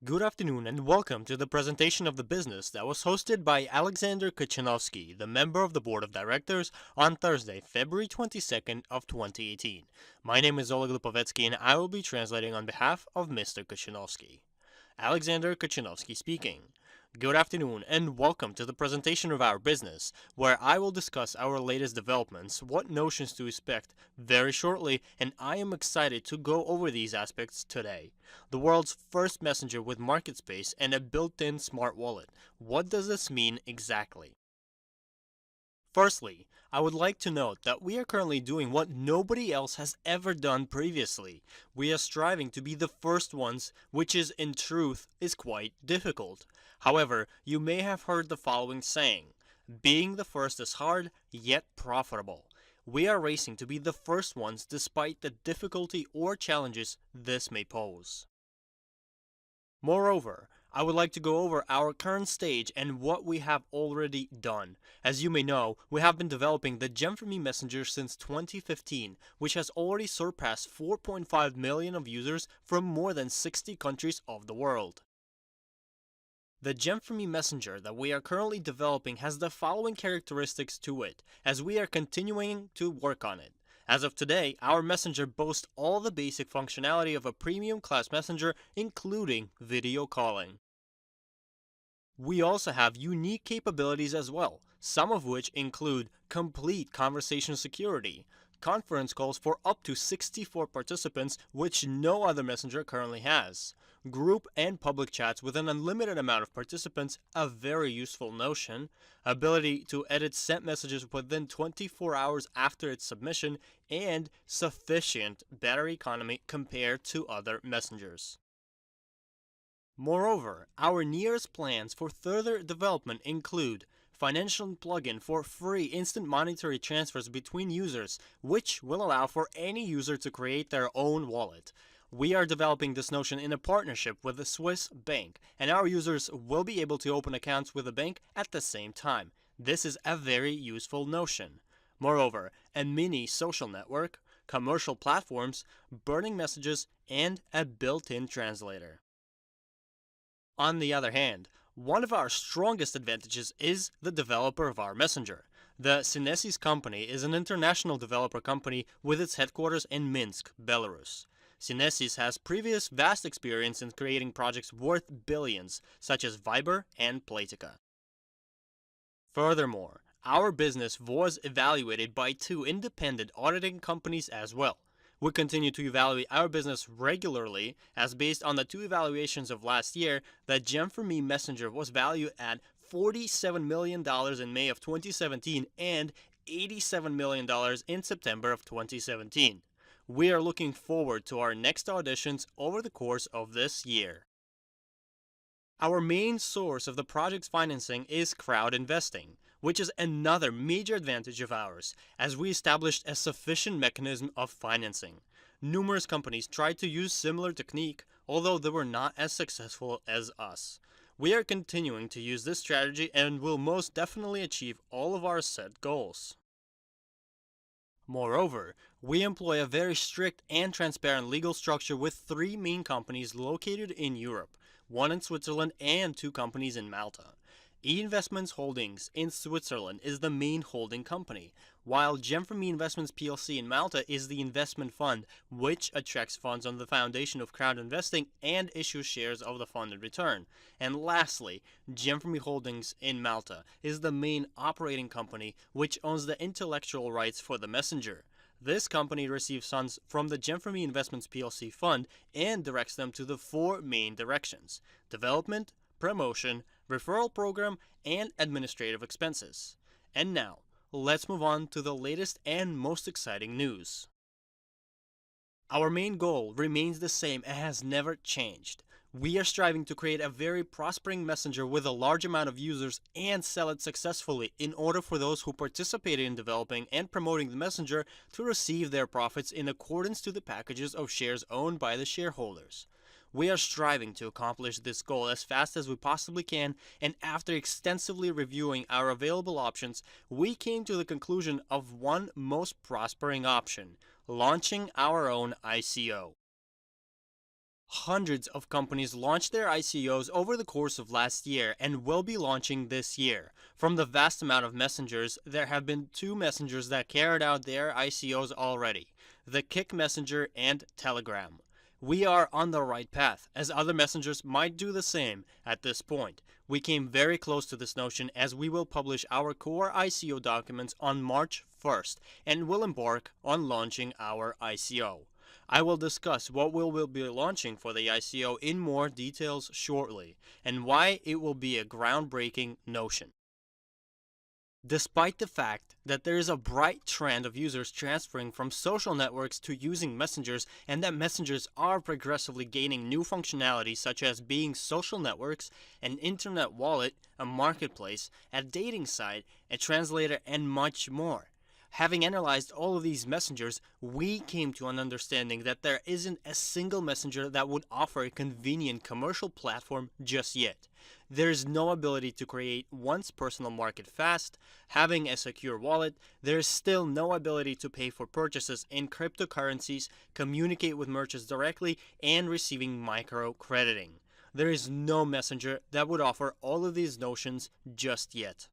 Good afternoon and welcome to the presentation of the business that was hosted by Alexander Kachanovsky, the member of the board of directors, on Thursday, February 22nd of 2018. My name is Oleg Lipovetsky and I will be translating on behalf of Mr. Kachanovsky. Alexander Kachanovsky speaking. Good afternoon and welcome to the presentation of our business, where I will discuss our latest developments, what notions to expect very shortly, and I am excited to go over these aspects today. The world's first messenger with market space and a built-in smart wallet. What does this mean exactly? Firstly, I would like to note that we are currently doing what nobody else has ever done previously. We are striving to be the first ones, which in truth is quite difficult. However, you may have heard the following saying: being the first is hard, yet profitable. We are racing to be the first ones despite the difficulty or challenges this may pose. Moreover, I would like to go over our current stage and what we have already done. As you may know, we have been developing the Gem4me messenger since 2015, which has already surpassed 4.5 million of users from more than 60 countries of the world. The Gem4me messenger that we are currently developing has the following characteristics to it, as we are continuing to work on it. As of today, our messenger boasts all the basic functionality of a premium class messenger, including video calling. We also have unique capabilities as well, some of which include complete conversation security, conference calls for up to 64 participants, which no other messenger currently has, group and public chats with an unlimited amount of participants, a very useful notion, ability to edit sent messages within 24 hours after its submission, and sufficient battery economy compared to other messengers. Moreover, our nearest plans for further development include financial plugin for free instant monetary transfers between users, which will allow for any user to create their own wallet. We are developing this notion in a partnership with a Swiss bank, and our users will be able to open accounts with the bank at the same time. This is a very useful notion. Moreover, a mini social network, commercial platforms, burning messages, and a built-in translator. On the other hand, one of our strongest advantages is the developer of our messenger. The Synesis company is an international developer company with its headquarters in Minsk, Belarus. Synesis has previous vast experience in creating projects worth billions, such as Viber and Playtika. Furthermore, our business was evaluated by two independent auditing companies as well. We continue to evaluate our business regularly, as based on the two evaluations of last year, the Gem4me messenger was valued at $47 million in May of 2017 and $87 million in September of 2017. We are looking forward to our next auditions over the course of this year. Our main source of the project's financing is crowd investing, which is another major advantage of ours, as we established a sufficient mechanism of financing. Numerous companies tried to use similar technique, although they were not as successful as us. We are continuing to use this strategy and will most definitely achieve all of our set goals. Moreover, we employ a very strict and transparent legal structure with three main companies located in Europe, one in Switzerland and two companies in Malta. E-Investments Holdings in Switzerland is the main holding company, while Gem4me Investments plc in Malta is the investment fund, which attracts funds on the foundation of crowd investing and issues shares of the fund in return. And lastly, Gem4me Holdings in Malta is the main operating company, which owns the intellectual rights for the messenger. This company receives funds from the Gem4me Investments plc fund and directs them to the four main directions: development, promotion, referral program, and administrative expenses. And now, let's move on to the latest and most exciting news. Our main goal remains the same and has never changed. We are striving to create a very prospering messenger with a large amount of users and sell it successfully in order for those who participated in developing and promoting the messenger to receive their profits in accordance to the packages of shares owned by the shareholders. We are striving to accomplish this goal as fast as we possibly can, and after extensively reviewing our available options, we came to the conclusion of one most prospering option: launching our own ICO. Hundreds of companies launched their ICOs over the course of last year and will be launching this year. From the vast amount of messengers, there have been two messengers that carried out their ICOs already, the Kick Messenger and Telegram. We are on the right path, as other messengers might do the same at this point. We came very close to this notion as we will publish our core ICO documents on March 1st and will embark on launching our ICO. I will discuss what we will be launching for the ICO in more details shortly, and why it will be a groundbreaking notion. Despite the fact that there is a bright trend of users transferring from social networks to using messengers, and that messengers are progressively gaining new functionalities such as being social networks, an internet wallet, a marketplace, a dating site, a translator, and much more. Having analyzed all of these messengers, we came to an understanding that there isn't a single messenger that would offer a convenient commercial platform just yet. There is no ability to create one's personal market fast, having a secure wallet. There is still no ability to pay for purchases in cryptocurrencies, communicate with merchants directly, and receiving microcrediting. There is no messenger that would offer all of these notions just yet.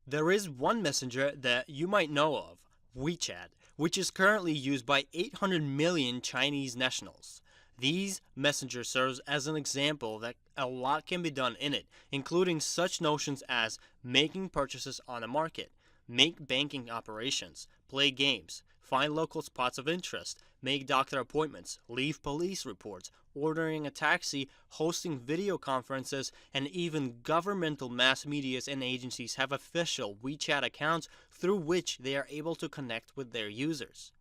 There is one messenger that you might know of, WeChat, which is currently used by 800 million Chinese nationals. These messenger serves as an example that a lot can be done in it, including such notions as making purchases on a market, make banking operations, play games, find local spots of interest, make doctor appointments, leave police reports, ordering a taxi, hosting video conferences, and even governmental mass medias and agencies have official WeChat accounts through which they are able to connect with their users.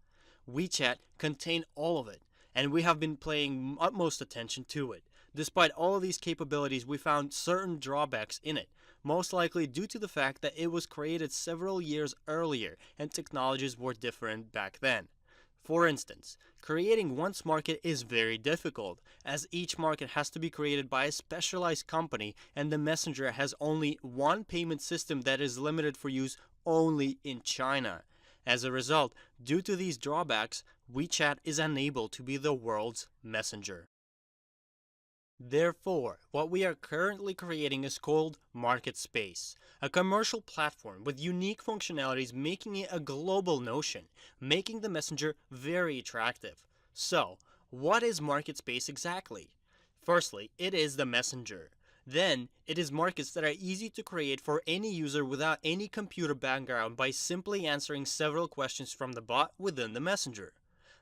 WeChat contains all of it, and we have been paying utmost attention to it. Despite all of these capabilities, we found certain drawbacks in it, most likely due to the fact that it was created several years earlier and technologies were different back then. For instance, creating one's market is very difficult, as each market has to be created by a specialized company and the messenger has only one payment system that is limited for use only in China. As a result, due to these drawbacks, WeChat is unable to be the world's messenger. Therefore, what we are currently creating is called MarketSpace, a commercial platform with unique functionalities making it a global notion, making the messenger very attractive. So, what is MarketSpace exactly? Firstly, it is the messenger. Then, it is markets that are easy to create for any user without any computer background by simply answering several questions from the bot within the messenger.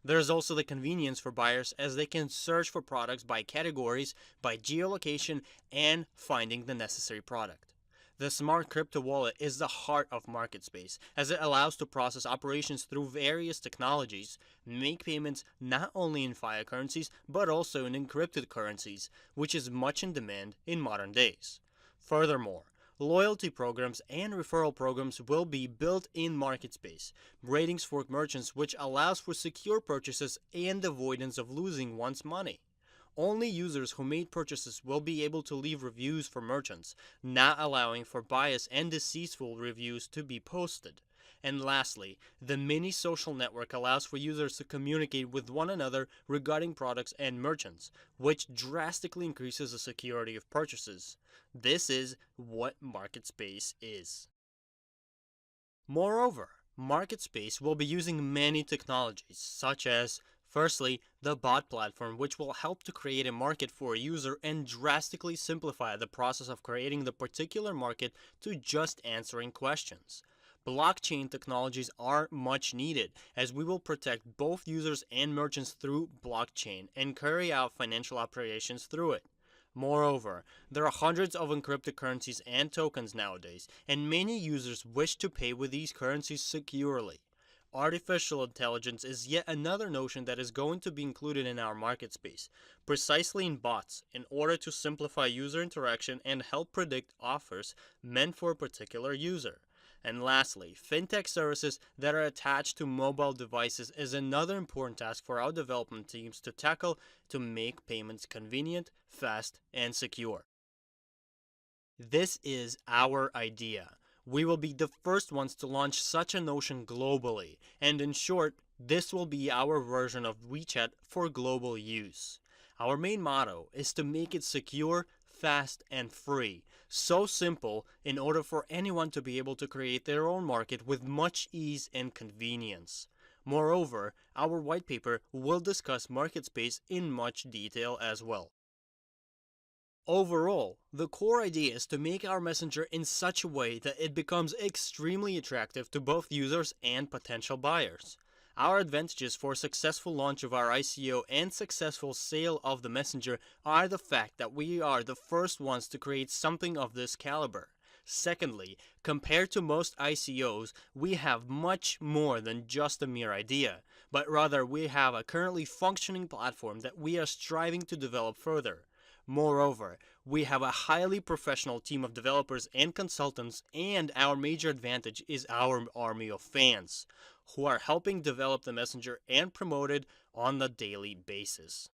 There is also the convenience for buyers as they can search for products by categories, by geolocation, and finding the necessary product. The smart crypto wallet is the heart of MarketSpace, as it allows to process operations through various technologies, make payments not only in fiat currencies but also in encrypted currencies, which is much in demand in modern days. Furthermore, loyalty programs and referral programs will be built in MarketSpace, ratings for merchants which allows for secure purchases and avoidance of losing one's money. Only users who made purchases will be able to leave reviews for merchants, not allowing for bias and deceitful reviews to be posted. And lastly, the mini social network allows for users to communicate with one another regarding products and merchants, which drastically increases the security of purchases. This is what MarketSpace is. Moreover, MarketSpace will be using many technologies, such as firstly, the bot platform, which will help to create a market for a user and drastically simplify the process of creating the particular market to just answering questions. Blockchain technologies are much needed, as we will protect both users and merchants through blockchain and carry out financial operations through it. Moreover, there are hundreds of encrypted currencies and tokens nowadays, and many users wish to pay with these currencies securely. Artificial intelligence is yet another notion that is going to be included in our market space, precisely in bots, in order to simplify user interaction and help predict offers meant for a particular user. And lastly, fintech services that are attached to mobile devices is another important task for our development teams to tackle to make payments convenient, fast, and secure. This is our idea. We will be the first ones to launch such a notion globally, and in short, This will be our version of WeChat for global use. Our main motto is to make it secure, fast, and free. So simple in order for anyone to be able to create their own market with much ease and convenience. Moreover, our white paper will discuss market space in much detail as well. Overall, the core idea is to make our messenger in such a way that it becomes extremely attractive to both users and potential buyers. Our advantages for successful launch of our ICO and successful sale of the messenger are the fact that we are the first ones to create something of this caliber. Secondly, compared to most ICOs, we have much more than just a mere idea, but rather we have a currently functioning platform that we are striving to develop further. Moreover, we have a highly professional team of developers and consultants, and our major advantage is our army of fans, who are helping develop the messenger and promote it on a daily basis.